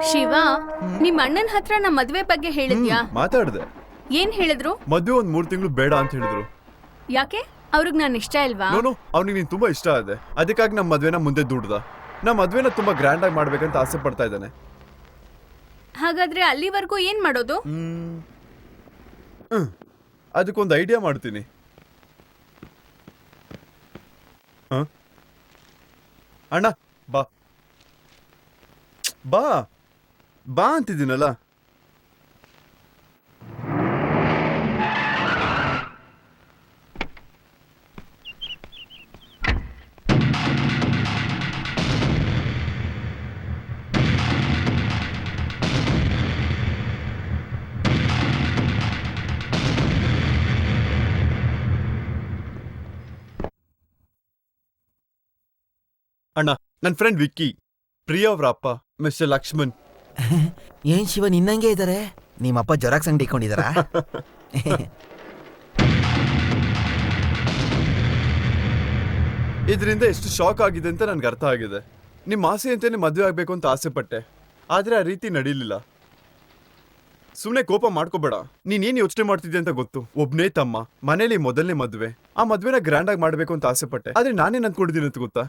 ಶಿವ, ನಿಮ್ ಅಣ್ಣನ ಹತ್ರ ನಮ್ಮ ಮದ್ವೆ ಬಗ್ಗೆ ಹೇಳಿದ್ಯಾ? ಮಾತಾಡ್ದೆ. ಏನ್ ಹೇಳಿದ್ರು? ಮದ್ವೆ ಒಂದ್ 3 ತಿಂಗಳು ಬೇಡ ಅಂತ ಹೇಳಿದ್ರು. ಯಾಕೆ? ಅವ್ರಿಗೆ ನಾನು ಇಷ್ಟ ಇಲ್ವಾ? ನೋನು ಅವ್ನಿಗೆ ನೀನ್ ತುಂಬಾ ಇಷ್ಟ ಆದೆ, ಅದಕ್ಕಾಗಿ ನಮ್ಮ ಮದ್ವೆನ ಮುಂದೆ ದುಡ್ದ. ನಮ್ಮ ಮದ್ವೆನ ತುಂಬಾ ಗ್ರ್ಯಾಂಡ್ ಆಗಿ ಮಾಡ್ಬೇಕಂತ ಆಸೆ ಪಡ್ತಾ ಇದ್ದಾನೆ. ಹಾಗಾದ್ರೆ ಅಲ್ಲಿವರೆಗೂ ಏನ್ ಮಾಡೋದು? ಅದಕ್ಕೊಂದು ಐಡಿಯಾ ಮಾಡ್ತೀನಿ. ಅಣ್ಣ ಬಾ ಬಾ ಬಾ ಅಂತಿದ್ದೀನಲ್ಲ. ಅಣ್ಣ, ನನ್ನ ಫ್ರೆಂಡ್ ವಿಕ್ಕಿ, ಪ್ರಿಯಾ ಅವ್ರ ಅಪ್ಪ ಮಿಸ್ಟರ್ ಲಕ್ಷ್ಮಣ್. ಏನ್ ಶಿವ ನಿನ್ನಂಗೆ ಇದಾರೆ? ನಿಮ್ಮಪ್ಪ ಜೆರಾಕ್ಸ್ ಅಂಗಡಿ ಇಟ್ಕೊಂಡಿದಾರಾ? ಇದರಿಂದ ಎಷ್ಟು ಶಾಕ್ ಆಗಿದೆ ಅಂತ ನನ್ಗೆ ಅರ್ಥ ಆಗಿದೆ. ನಿಮ್ಮ ಆಸೆ ಅಂತಾನೆ ಮದುವೆ ಆಗ್ಬೇಕು ಅಂತ ಆಸೆ ಪಟ್ಟೆ, ಆದ್ರೆ ಆ ರೀತಿ ನಡೀಲಿಲ್ಲ. ಸುಮ್ನೆ ಕೋಪ ಮಾಡ್ಕೋಬೇಡ. ನೀನೇನ್ ಯೋಚನೆ ಮಾಡ್ತಿದ್ದೆ ಅಂತ ಗೊತ್ತು. ಒಬ್ನೇ ತಮ್ಮ, ಮನೇಲಿ ಮೊದಲನೇ ಮದ್ವೆ. ಆ ಮದ್ವೆನ ಗ್ರ್ಯಾಂಡ್ ಆಗಿ ಮಾಡ್ಬೇಕು ಅಂತ ಆಸೆ ಪಟ್ಟೆ, ಆದ್ರೆ ನಾನೇನ್ ಅನ್ಕೊಂಡಿದ್ದೀನಿ ಅಂತ ಗೊತ್ತಾ?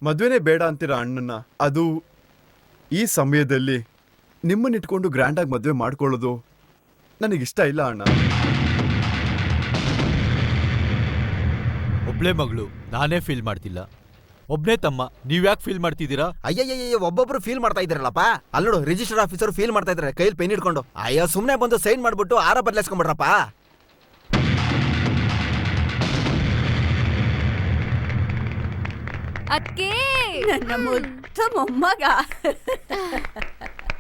ಮದ್ವೆನೇ ಬೇಡ ಅಂತೀರ ಅಣ್ಣನ. ಅದು ಈ ಸಮಯದಲ್ಲಿ ನಿಮ್ಮನ್ನ ಇಟ್ಕೊಂಡು ಗ್ರ್ಯಾಂಡ್ ಆಗಿ ಮದ್ವೆ ಮಾಡ್ಕೊಳ್ಳೋದು ನನಗಿಷ್ಟ ಇಲ್ಲ ಅಣ್ಣ. ಒಬ್ಳೆ ಮಗಳು, ನಾನೇ ಫೀಲ್ ಮಾಡ್ತಿಲ್ಲ. ಒಬ್ನೇ ತಮ್ಮ, ನೀವ್ಯಾಕೆ ಫೀಲ್ ಮಾಡ್ತಿದ್ದೀರಾ? ಅಯ್ಯಯ್ಯ, ಒಬ್ಬೊಬ್ರು ಫೀಲ್ ಮಾಡ್ತಾ ಇದ್ರಲ್ಲಪ್ಪ. ಅಲ್ಲಿ ನೋಡು, ರಿಜಿಸ್ಟರ್ ಆಫೀಸರ್ ಫೀಲ್ ಮಾಡ್ತಾ ಇದಾರೆ ಕೈಲಿ ಪೆನ್ ಇಟ್ಕೊಂಡು. ಅಯ್ಯೋ, ಸುಮ್ನೆ ಬಂದು ಸೈನ್ ಮಾಡ್ಬಿಟ್ಟು ಆರ ಬದಲಾಯಿಸ್ಕೊಂಡ್ಬಿಡ್ರಪ್ಪ. ಅಕ್ಕೇ, ನನ್ನ ಮುದ್ದ ಮೊಮ್ಮಗ.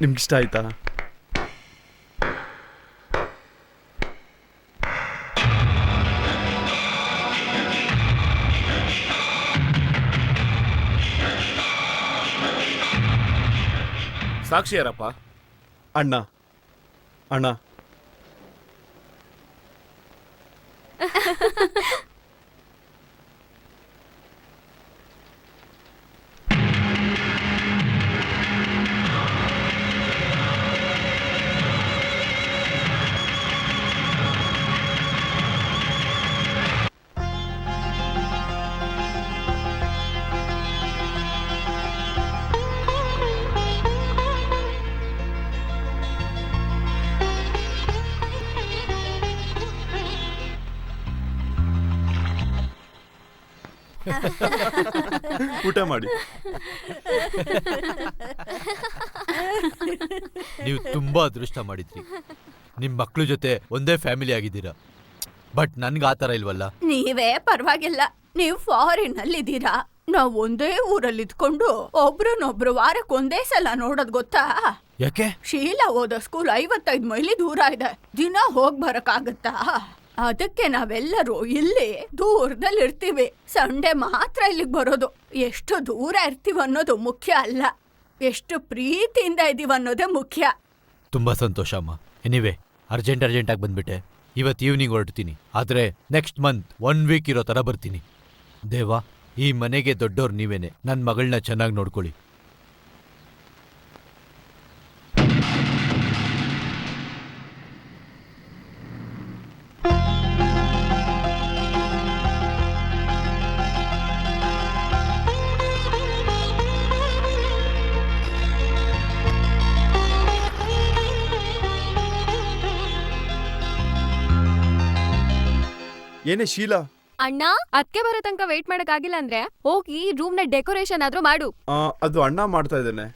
ನಿಮ್ಗಿಷ್ಟ ಆಯ್ತಾ? ಸಾಕ್ಷಿ ಯಾರಪ್ಪ? ಅಣ್ಣ ಅಣ್ಣ ಊಟ ಮಾಡಿ. ನೀವು ತುಂಬಾ ಅದೃಷ್ಟ ಮಾಡಿದ್ರಿ. ನಿಮ್ ಮಕ್ಳು ಜೊತೆ ಒಂದೇ ಫ್ಯಾಮಿಲಿ ಆಗಿದ್ದೀರಾ. ಬಟ್ ನನ್ಗೆ ಆತರ ಇಲ್ವಲ್ಲ. ನೀವೇ ಪರವಾಗಿಲ್ಲ. ನೀವು ಫಾರಿನ್ ಅಲ್ಲಿ ಇದ್ದೀರಾ, ನಾವ್ ಒಂದೇ ಊರಲ್ಲಿ ಇದ್ಕೊಂಡು ಒಬ್ರನ್ನೊಬ್ರು ವಾರಕ್ಕೆ ಒಂದೇ ಸಲ ನೋಡೋದ್ ಗೊತ್ತಾ? ಯಾಕೆ? ಶೀಲಾ ಓದೋ ಸ್ಕೂಲ್ 55 ಮೈಲಿ ದೂರ ಇದೆ. ದಿನ ಹೋಗ್ ಬರಕ್ಕಾಗತ್ತಾ? ಅದಕ್ಕೆ ನಾವೆಲ್ಲರೂ ಇಲ್ಲಿ ದೂರದಲ್ಲಿ ಇರ್ತೀವಿ. ಸಂಡೆ ಮಾತ್ರ ಇಲ್ಲಿಗೆ ಬರೋದು. ಎಷ್ಟು ದೂರ ಇರ್ತೀವಿ ಅನ್ನೋದು ಮುಖ್ಯ ಅಲ್ಲ, ಎಷ್ಟು ಪ್ರೀತಿಯಿಂದ ಇದೀವಿ ಅನ್ನೋದೇ ಮುಖ್ಯ. ತುಂಬಾ ಸಂತೋಷ ಅಮ್ಮ. ಎನಿವೆ, ಅರ್ಜೆಂಟಾಗಿ ಬಂದ್ಬಿಟ್ಟೆ. ಇವತ್ತು ಈವ್ನಿಂಗ್ ಹೊರಡ್ತೀನಿ, ಆದ್ರೆ ನೆಕ್ಸ್ಟ್ ಮಂತ್ 1 ವೀಕ್ ಇರೋ ತರ ಬರ್ತೀನಿ. ದೇವಾ, ಈ ಮನೆಗೆ ದೊಡ್ಡೋರ್ ನೀವೇನೆ. ನನ್ನ ಮಗಳನ್ನ ಚೆನ್ನಾಗಿ ನೋಡ್ಕೊಳ್ಳಿ. ಏನೇ ಶೀಲಾ? ಅಣ್ಣ, ಅದಕ್ಕೆ ಬರೋ ತನಕ ವೇಟ್ ಮಾಡಕ್ಕಾಗಿಲ್ಲ ಅಂದ್ರೆ ಹೋಗಿ ರೂಮ್ ನ ಡೆಕೋರೇಷನ್ ಆದ್ರೂ ಮಾಡು. ಅದು ಅಣ್ಣ ಮಾಡ್ತಾ ಇದ್ದಾನೆ.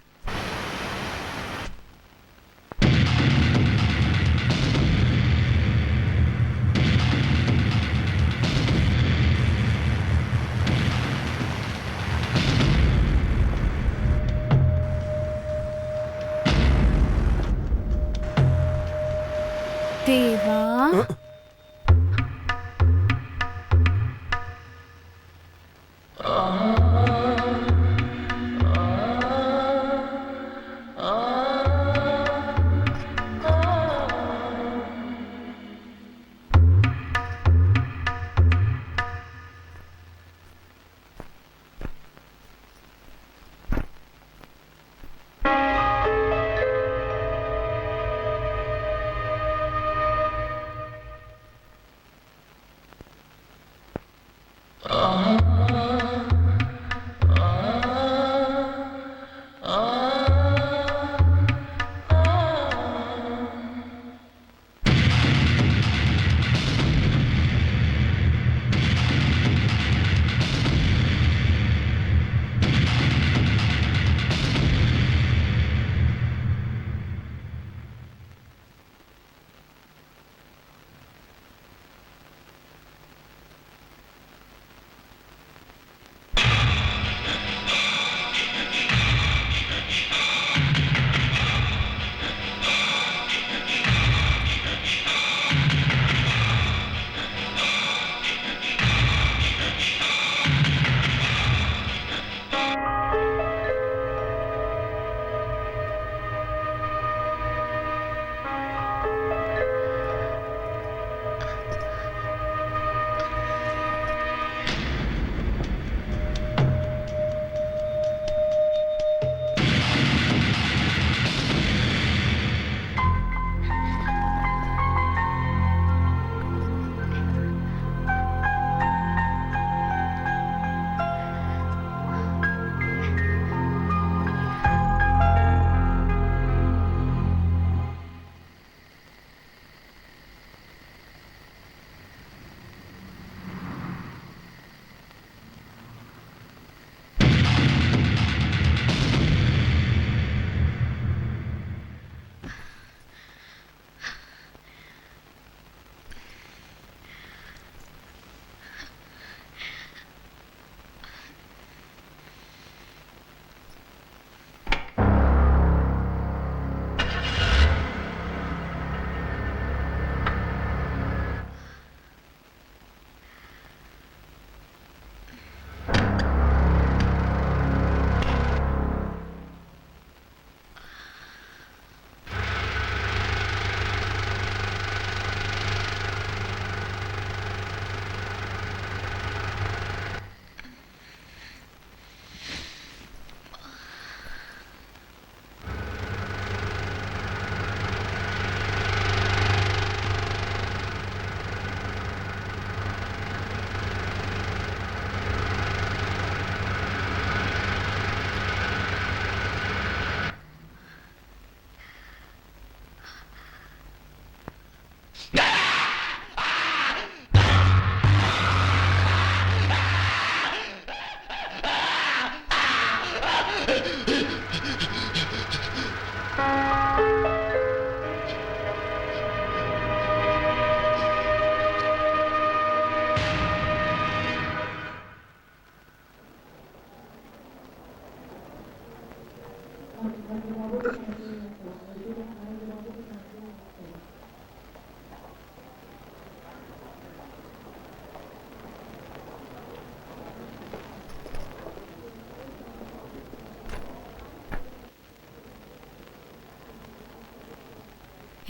ದೇವಾ,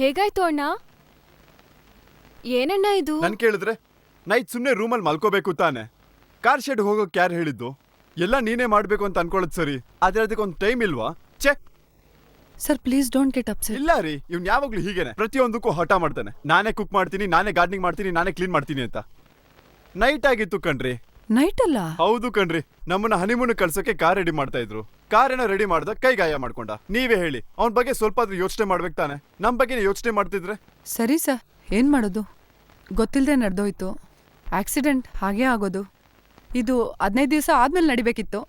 ಹೇಗಾಯ್ತು ಅಣ್ಣ? ಏನಣ್ಣ ಇದು? ನನ್ ಕೇಳಿದ್ರೆ ನೈಟ್ ಸುಮ್ನೆ ರೂಮಲ್ಲಿ ಮಲ್ಕೋಬೇಕು ತಾನೆ. ಕಾರ್ ಶೆಡ್ ಹೋಗೋಕ್ ಯಾರು ಹೇಳಿದ್ದು? ಎಲ್ಲ ನೀನೇ ಮಾಡ್ಬೇಕು ಅಂತ ಅನ್ಕೊಳ್ಳೋದು ಸರಿ, ಆದ್ರೆ ಅದಕ್ಕೊಂದು ಟೈಮ್ ಇಲ್ವಾ? ಛೆ, sir please don't get upset. ಇಲ್ಲ ರೀ, ಇವ್ನ್ ಯಾವಾಗ್ಲೂ ಹೀಗೇನೆ, ಪ್ರತಿಯೊಂದಕ್ಕೂ ಹಠ ಮಾಡ್ತಾನೆ. ನಾನೇ ಕುಕ್ ಮಾಡ್ತೀನಿ, ನಾನೇ ಗಾರ್ಡನಿಂಗ್ ಮಾಡ್ತೀನಿ, ನಾನೇ ಕ್ಲೀನ್ ಮಾಡ್ತೀನಿ ಅಂತ. ನೈಟ್ ಆಗಿತ್ತು ಕಣ್ರಿ. ನೈಟ್ ಅಲ್ಲ? ಹೌದು ಕಣ್ರಿ, ನಮ್ಮನ್ನ ಹನಿಮೂನ್ ಕಳ್ಸೋಕೆ ಕಾರ್ ರೆಡಿ ಮಾಡ್ತಾ ಇದ್ರು. ಕಾರ್ ಏನೋ ರೆಡಿ ಮಾಡ್ದ, ಕೈ ಗಾಯ ಮಾಡ್ಕೊಂಡ. ನೀವೇ ಹೇಳಿ, ಅವನ ಬಗ್ಗೆ ಸ್ವಲ್ಪ ಆದ್ರೂ ಯೋಚನೆ ಮಾಡ್ಬೇಕು ತಾನೆ. ನಮ್ ಬಗ್ಗೆ ಯೋಚನೆ ಮಾಡ್ತಿದ್ರೆ ಸರಿ ಸರ್, ಏನ್ ಮಾಡೋದು? ಗೊತ್ತಿಲ್ಲದೆ ನಡೆದೋಯ್ತು. ಆಕ್ಸಿಡೆಂಟ್ ಹಾಗೇ ಆಗೋದು. ಇದು 15 ದಿವಸ ಆದ್ಮೇಲೆ ನಡಿಬೇಕಿತ್ತು.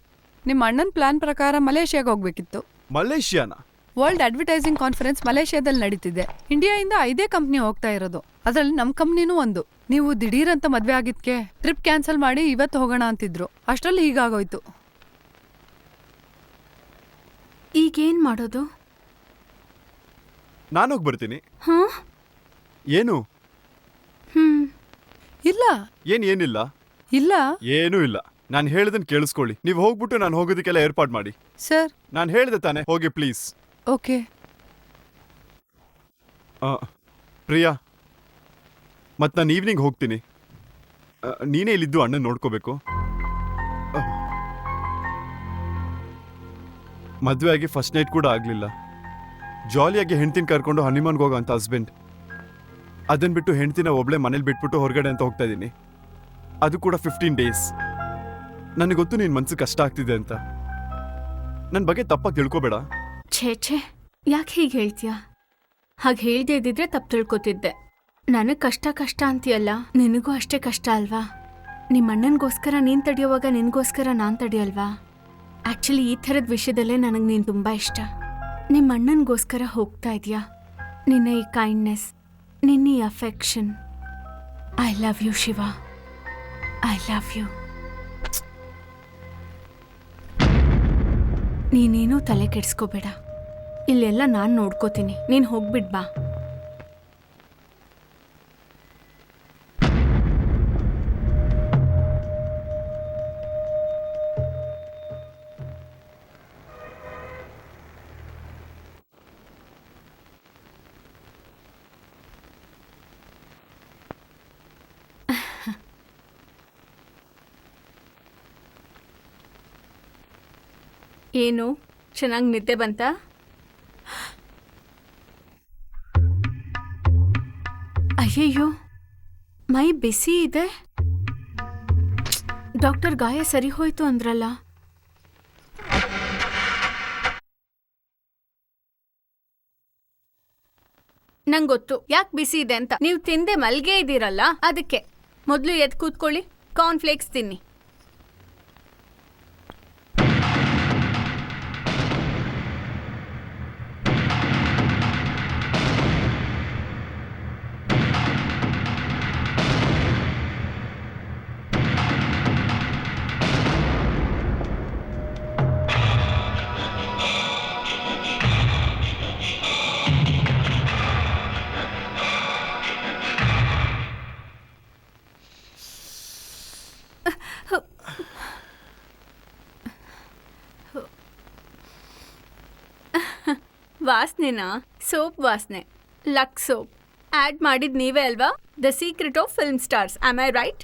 ನಿಮ್ಮ ಅಣ್ಣನ ಪ್ಲಾನ್ ಪ್ರಕಾರ ಮಲೇಷ್ಯಾಗೆ ಹೋಗ್ಬೇಕಿತ್ತು. ಮಲೇಷಿಯಾನ? ವರ್ಲ್ಡ್ ಅಡ್ವರ್ಟೈಸಿಂಗ್ ಕಾನ್ಫರೆನ್ಸ್ ಮಲೇಷ್ಯಾದಲ್ಲಿ ನಡೀತಿದೆ. ಇಂಡಿಯಾಯಿಂದ 5 ಕಂಪ್ನಿ ಹೋಗ್ತಾ ಇರೋದು, ಅದ್ರಲ್ಲಿ ನಮ್ಮ ಕಂಪ್ನಿನೂ ಒಂದು. ನೀವು ದಿಢೀರಂತ ಮದ್ವೆ ಆಗಿದ್ಕೆ ಟ್ರಿಪ್ ಕ್ಯಾನ್ಸಲ್ ಮಾಡಿ ಇವತ್ತು ಹೋಗೋಣ ಅಂತಿದ್ರು. ಅಷ್ಟ್ರಲ್ಲಿ ಹೀಗಾಗೋಯ್ತು. ಈಗೇನ್ ಮಾಡೋದು? ನಾನೋಗ್ ಬರ್ತೀನಿ. ಹಾ? ಏನು? ಇಲ್ಲ ಏನಿಲ್ಲ? ಇಲ್ಲ ಏನೂ ಇಲ್ಲ. ನಾನು ಹೇಳ್ದನ್ ಕೇಳಿಸ್ಕೊಳ್ಳಿ. ನೀವು ಹೋಗ್ಬಿಟ್ಟು ನಾನು ಹೋಗೋದಕ್ಕೆಲ್ಲ ಏರ್ಪಾಡು ಮಾಡಿ. ಸರ್. ನಾನು ಹೇಳ್ದೆ ತಾನೆ, ಹೋಗಿ ಪ್ಲೀಸ್. ಓಕೆ. ಪ್ರಿಯಾ, ಮತ್ತೆ ನಾನು ಈವ್ನಿಂಗ್ ಹೋಗ್ತೀನಿ. ನೀನೇ ಇಲ್ಲಿದ್ದು ಅಣ್ಣನ ನೋಡ್ಕೋಬೇಕು. ಮದುವೆ ಆಗಿ ಫಸ್ಟ್ ನೈಟ್ ಕೂಡ ಆಗಲಿಲ್ಲ. ಜಾಲಿಯಾಗಿ ಹೆಂಡ್ತಿನ ಕರ್ಕೊಂಡು ಹನಿಮೂನ್ಗೆ ಹೋಗೋ ಅಂತ ಹಸ್ಬೆಂಡ್. ಅದನ್ನ ಬಿಟ್ಟು ಹೆಂಡ್ತಿನ ಒಬ್ಳೆ ಮನೇಲಿ ಬಿಟ್ಬಿಟ್ಟು ಹೊರಗಡೆ ಅಂತ ಹೋಗ್ತಾ ಇದ್ದೀನಿ. ಅದು ಕೂಡ 15 ಡೇಸ್. ನನಗೆ ಗೊತ್ತು ನಿನ್ನ ಮನ್ಸು ಕಷ್ಟ ಆಗ್ತಿದೆ ಅಂತ. ನನ್ನ ಬಗ್ಗೆ ತಪ್ಪಾಗಿ ತಿಳ್ಕೊಬೇಡ. ಛೇ, ಯಾಕೆ ಹೀಗೆ ಹೇಳ್ತೀಯ? ಹಾಗೆ ಹೇಳ್ದೇ ಇದ್ದಿದ್ರೆ ತಪ್ಪು ತಿಳ್ಕೊತಿದ್ದೆ. ನನಗೆ ಕಷ್ಟ ಅಂತೀಯಲ್ಲ, ನಿನಗೂ ಅಷ್ಟೇ ಕಷ್ಟ ಅಲ್ವಾ? ನಿಮ್ಮ ಅಣ್ಣನಿಗೋಸ್ಕರ ನೀನು ತಡೆಯೋವಾಗ ನಿನಗೋಸ್ಕರ ನಾನು ತಡೆಯಲ್ವಾ? ಆ್ಯಕ್ಚುಲಿ ಈ ಥರದ ವಿಷಯದಲ್ಲೇ ನನಗೆ ನೀನು ತುಂಬ ಇಷ್ಟ. ನಿಮ್ಮ ಅಣ್ಣನಿಗೋಸ್ಕರ ಹೋಗ್ತಾ ಇದೆಯಾ? ನಿನ್ನ ಈ ಕೈಂಡ್ನೆಸ್, ನಿನ್ನ ಈ affection. I love you Shiva, I love you. ನೀನೇನೂ ತಲೆ ಕೆಡಿಸ್ಕೋಬೇಡ, ಇಲ್ಲೆಲ್ಲ ನಾನು ನೋಡ್ಕೋತೀನಿ. ನೀನು ಹೋಗ್ಬಿಡ್ ಬಾ. ಏನು, ಚೆನ್ನಾಗಿ ನಿದ್ದೆ ಬಂತಾ? ಅಯ್ಯಯ್ಯೋ, ಮೈ ಬಿಸಿ ಇದೆ. ಡಾಕ್ಟರ್ ಗಾಯ ಸರಿ ಹೋಯ್ತು ಅಂದ್ರಲ್ಲ. ನಂಗೆ ಗೊತ್ತು ಯಾಕೆ ಬಿಸಿ ಇದೆ ಅಂತ. ನೀವು ತಿಂದೆ ಮಲ್ಗೆ ಇದ್ದೀರಲ್ಲ ಅದಕ್ಕೆ. ಮೊದಲು ಎದ್ದು ಕೂತ್ಕೊಳ್ಳಿ, ಕಾರ್ನ್ಫ್ಲೇಕ್ಸ್ ತಿನ್ನಿ. ವಾಸನೆನಾ? ಸೋಪ್ ವಾಸನೆ, ಲಕ್ಸ್ ಸೋಪ್. ಆ್ಯಡ್ ಮಾಡಿದ್ ನೀವೇ ಅಲ್ವಾ? The secret of film stars. Am I right?